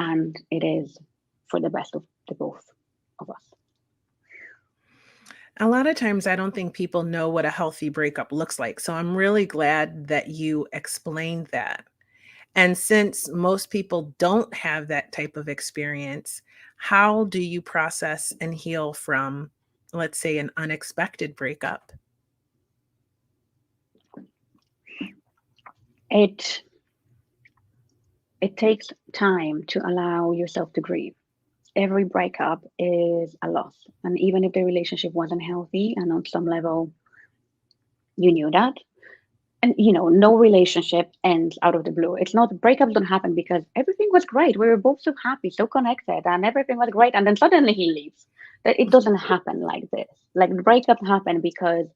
and it is for the best of the both of us. A lot of times I don't think people know what a healthy breakup looks like. So I'm really glad that you explained that. And since most people don't have that type of experience, how do you process and heal from, let's say, an unexpected breakup? It it takes time to allow yourself to grieve. Every breakup is a loss, and even if the relationship wasn't healthy, and on some level you knew that, and no relationship ends out of the blue. It's not, breakups don't happen because everything was great, we were both so happy, so connected, and everything was great, and then suddenly he leaves. That it doesn't happen like this. Like, the breakup happened because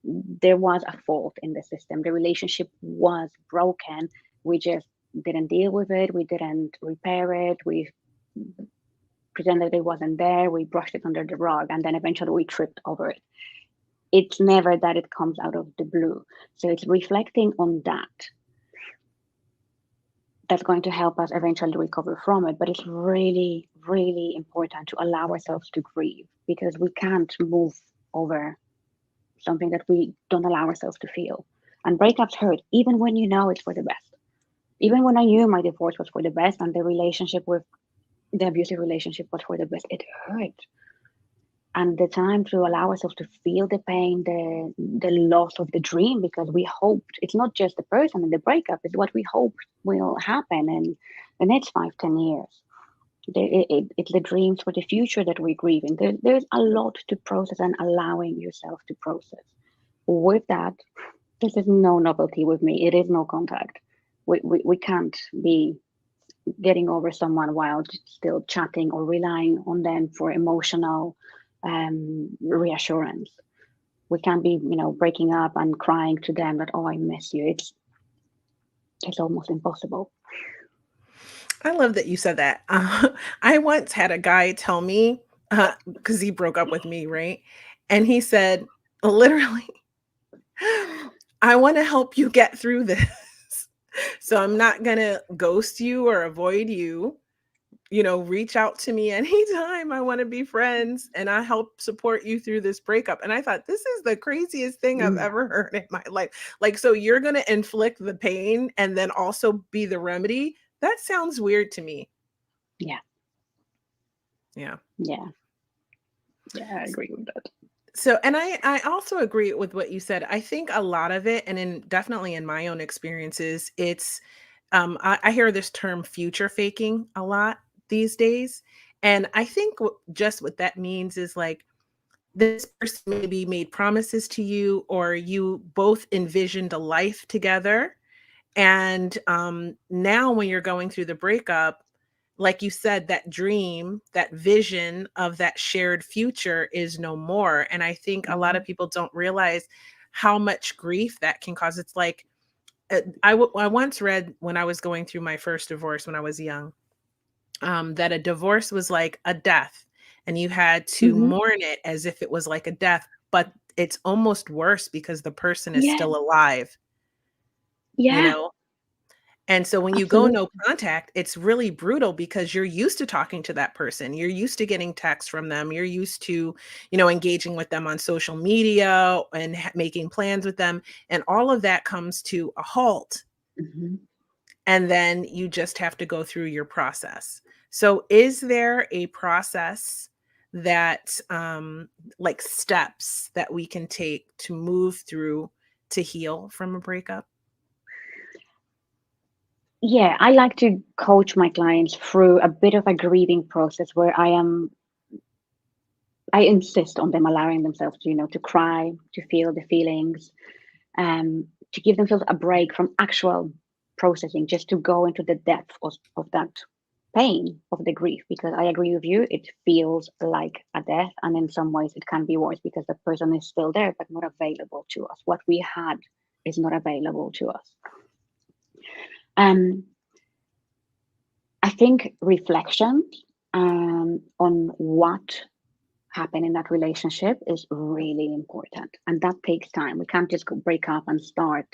there was a fault in the system, the relationship was broken. We just didn't deal with it, we didn't repair it, we pretended it wasn't there, we brushed it under the rug, and then eventually we tripped over it. It's never that it comes out of the blue. So it's reflecting on that that's going to help us eventually recover from it. But it's really, really important to allow ourselves to grieve, because we can't move over something that we don't allow ourselves to feel. And breakups hurt, even when you know it's for the best. Even when I knew my divorce was for the best and the relationship with the abusive relationship was for the best, it hurt. And the time to allow ourselves to feel the pain, the loss of the dream, because we hoped, it's not just the person in the breakup, it's what we hope will happen in the next 5, 10 years. It's the dreams for the future that we're grieving. There's a lot to process, and allowing yourself to process. With that, this is no novelty with me. It is no contact. We can't be getting over someone while still chatting or relying on them for emotional reassurance. We can't be, breaking up and crying to them that, oh, I miss you. It's almost impossible. I love that you said that. I once had a guy tell me, because he broke up with me, right? And he said, literally, I want to help you get through this. So I'm not going to ghost you or avoid you. Reach out to me anytime. I want to be friends and I help support you through this breakup. And I thought, this is the craziest thing I've Mm, ever heard in my life. Like, so you're going to inflict the pain and then also be the remedy? That sounds weird to me. yeah, Yeah. yeah, yeah, I agree with that. So, and I also agree with what you said. I think a lot of it, and definitely in my own experiences, it's I hear this term future faking a lot these days. And I think just what that means is like this person maybe made promises to you, or you both envisioned a life together. And now, when you're going through the breakup, like you said, that dream, that vision of that shared future is no more. And I think a lot Hmm. of people don't realize how much grief that can cause. It's like, I once read when I was going through my first divorce when I was young, that a divorce was like a death, and you had to Hmm. mourn it as if it was like a death, but it's almost worse because the person is Yeah, still alive, you yeah, know? And so when you go no absolutely. contact, it's really brutal because you're used to talking to that person. You're used to getting texts from them. You're used to, engaging with them on social media and making plans with them. And all of that comes to a halt. Hmm. And then you just have to go through your process. So, is there a process that, like steps that we can take to move through to heal from a breakup? Yeah, I like to coach my clients through a bit of a grieving process where I insist on them allowing themselves to, to cry, to feel the feelings, to give themselves a break from actual processing, just to go into the depth of that pain of the grief. Because I agree with you, it feels like a death, and in some ways it can be worse because the person is still there but not available to us. What we had is not available to us. Um, I think reflection on what happened in that relationship is really important, and that takes time. We can't just go break up and start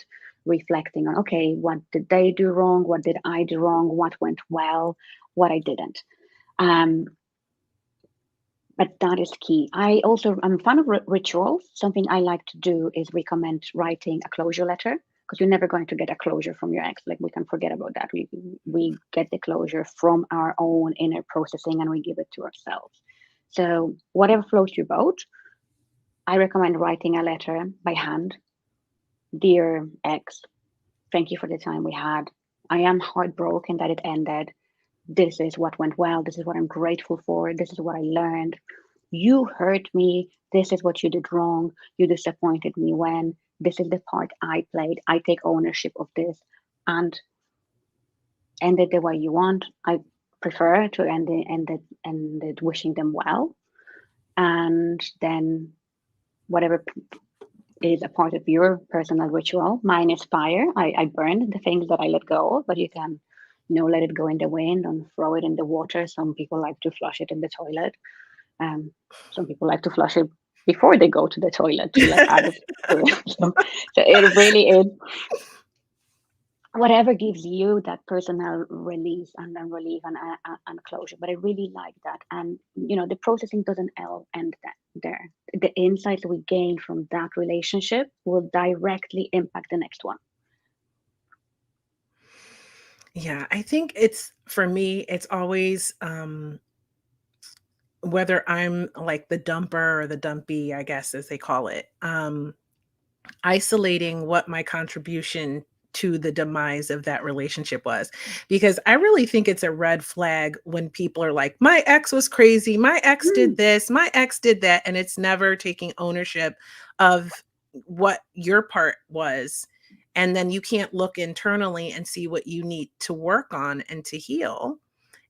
reflecting on, okay, what did they do wrong? What did I do wrong? What went well? What I didn't. Um, but that is key. I'm a fan of rituals. Something I like to do is recommend writing a closure letter, because you're never going to get a closure from your ex. Like, we can forget about that. We get the closure from our own inner processing, and we give it to ourselves. So whatever floats your boat, I recommend writing a letter by hand. Dear ex, thank you for the time we had. I am heartbroken that it ended. This is what went well. This is what I'm grateful for. This is what I learned. You hurt me. This is what you did wrong. You disappointed me when. This is the part I played. I take ownership of this, and end it the way you want. I prefer to end it wishing them well. And then whatever is a part of your personal ritual. Mine is fire. I burn the things that I let go of, but you can, let it go in the wind and throw it in the water. Some people like to flush it in the toilet. Um, some people like to flush it before they go to the toilet to like add it to it. So it really is whatever gives you that personal release and then relief and closure. But I really like that. And the processing doesn't end that there. The insights we gain from that relationship will directly impact the next one. Yeah, I think it's for me, it's always whether I'm like the dumper or the dumpy, I guess, as they call it, isolating what my contribution to the demise of that relationship was. Because I really think it's a red flag when people are like, my ex was crazy, my ex did Mm, this, my ex did that, and it's never taking ownership of what your part was. And then you can't look internally and see what you need to work on and to heal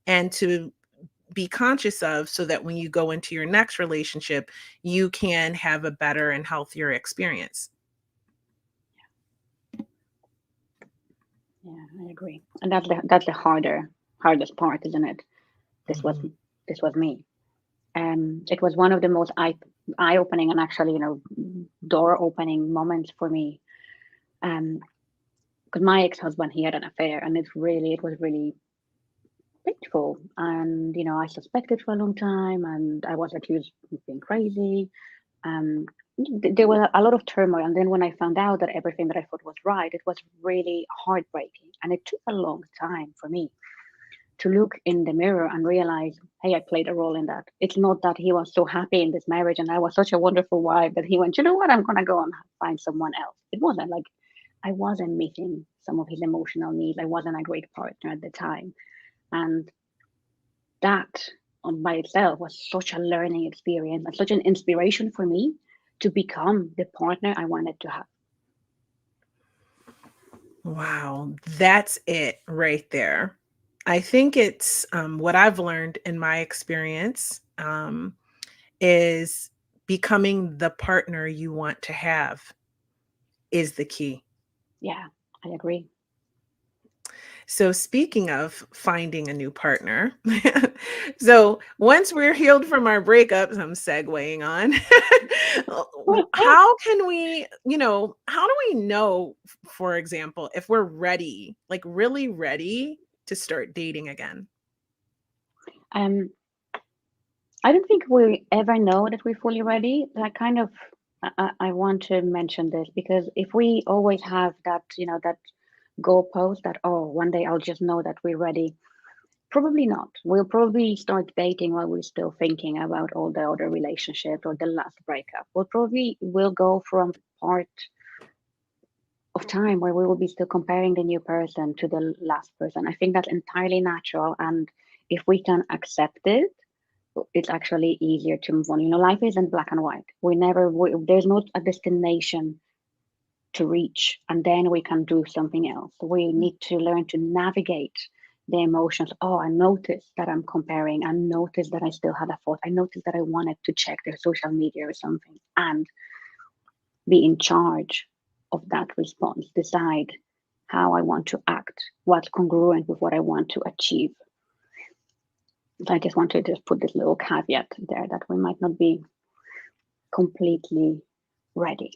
and to be conscious of, so that when you go into your next relationship, you can have a better and healthier experience. yeah, I agree. And that's the hardest part, isn't it? This was Mhm. this was me. It was one of the most eye opening and actually, door opening moments for me. Um, because my ex husband, he had an affair, and it was really painful. And I suspected for a long time, and I was accused of being crazy. Um, there was a lot of turmoil, and then when I found out that everything that I thought was right, it was really heartbreaking, and it took a long time for me to look in the mirror and realize, hey, I played a role in that. It's not that he was so happy in this marriage and I was such a wonderful wife that he went, you know what, I'm gonna go and find someone else. It wasn't like I wasn't meeting some of his emotional needs. I wasn't a great partner at the time. And that on by itself was such a learning experience and such an inspiration for me to become the partner I wanted to have. Wow, that's it right there. I think it's what I've learned in my experience is becoming the partner you want to have is the key. Yeah, I agree. So, speaking of finding a new partner, so once we're healed from our breakups, I'm segueing on. How can we, how do we know, for example, if we're ready, like really ready to start dating again? um, I don't think we ever know that we're fully ready. That kind of, I want to mention this because if we always have that, that goalpost that, oh, one day I'll just know that we're ready, probably not. We'll probably start dating while we're still thinking about all the other relationships or the last breakup. We'll go from part of time where we will be still comparing the new person to the last person. I think that's entirely natural. And if we can accept it, it's actually easier to move on. Life isn't black and white. There's not a destination to reach, and then we can do something else. We need to learn to navigate the emotions. Oh, I noticed that I'm comparing. I noticed that I still had a thought. I noticed that I wanted to check their social media or something, and be in charge of that response. Decide how I want to act, what's congruent with what I want to achieve. So I just want to just put this little caveat there that we might not be completely ready.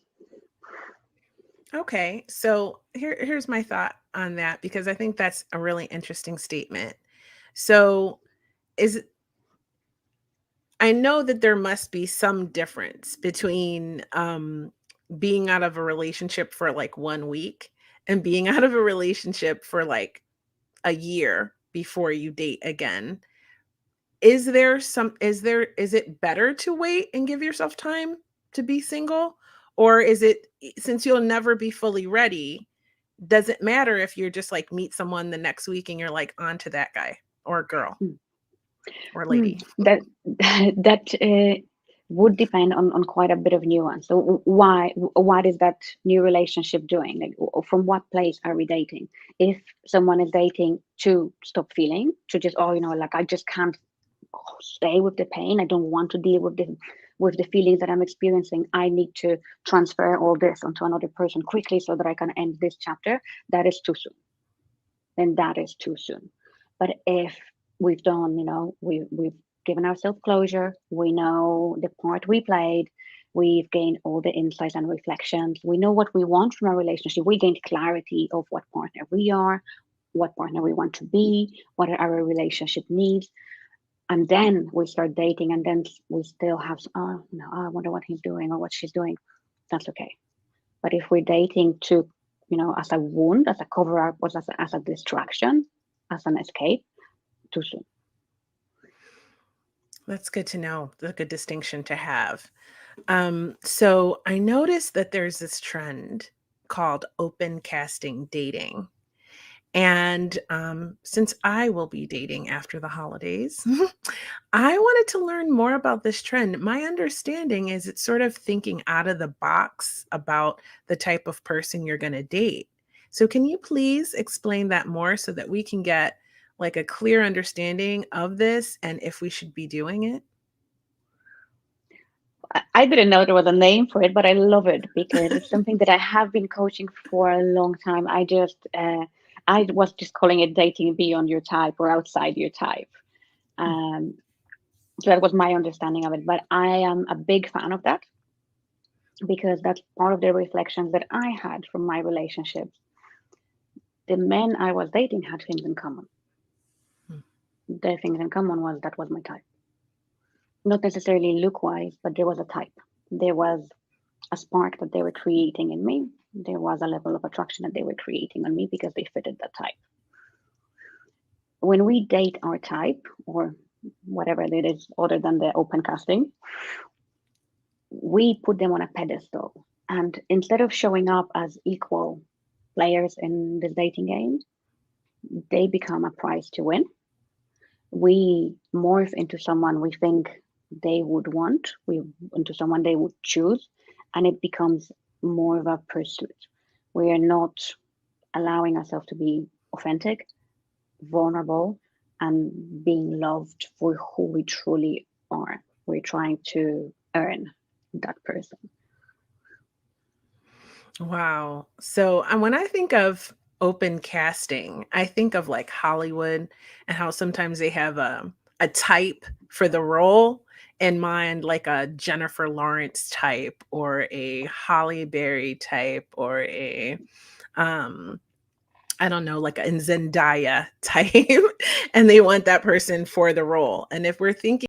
Okay. So here's my thought on that, because I think that's a really interesting statement. So is I know that there must be some difference between being out of a relationship for like 1 week and being out of a relationship for like a year before you date again. Is it better to wait and give yourself time to be single? Or is it, since you'll never be fully ready, does it matter if you're just like meet someone the next week and you're like on to that guy or girl or lady? That that would depend on quite a bit of nuance. So what is that new relationship doing? Like, from what place are we dating? If someone is dating to stop feeling, to just, oh, like, I just can't stay with the pain. I don't want to deal with the feelings that I'm experiencing. I need to transfer all this onto another person quickly so that I can end this chapter. That is too soon. Then that is too soon. But if we've done, we've given ourselves closure, we know the part we played, we've gained all the insights and reflections, we know what we want from a relationship, we gained clarity of what partner we are, what partner we want to be, what are our relationship needs. And then we start dating, and then we still have, oh, no, I wonder what he's doing or what she's doing. That's okay. But if we're dating to, as a wound, as a cover up, or as a distraction, as an escape, too soon. That's good to know. That's a good distinction to have. So I noticed that there's this trend called open casting dating. And since I will be dating after the holidays, I wanted to learn more about this trend. My understanding is it's sort of thinking out of the box about the type of person you're going to date. So, can you please explain that more so that we can get like a clear understanding of this and if we should be doing it? I didn't know there was a name for it, but I love it because it's something that I have been coaching for a long time. I was just calling it dating beyond your type or outside your type. Um, so that was my understanding of it. But I am a big fan of that because that's part of the reflections that I had from my relationships. The men I was dating had things in common. Mm. The things in common was that was my type. Not necessarily look wise, but there was a type. There was a spark that they were creating in me. There was a level of attraction that they were creating on me because they fitted that type. When we date our type, or whatever it is other than the open casting, we put them on a pedestal. And instead of showing up as equal players in this dating game, they become a prize to win. We morph into someone we think they would want, we into someone they would choose, and it becomes more of a pursuit. We are not allowing ourselves to be authentic, vulnerable, and being loved for who we truly are. We're trying to earn that person. Wow. So, when I think of open casting, I think of like Hollywood and how sometimes they have a type for the role in mind, like a Jennifer Lawrence type or a Holly Berry type or a um I don't know, like a Zendaya type, and they want that person for the role. And if we're thinking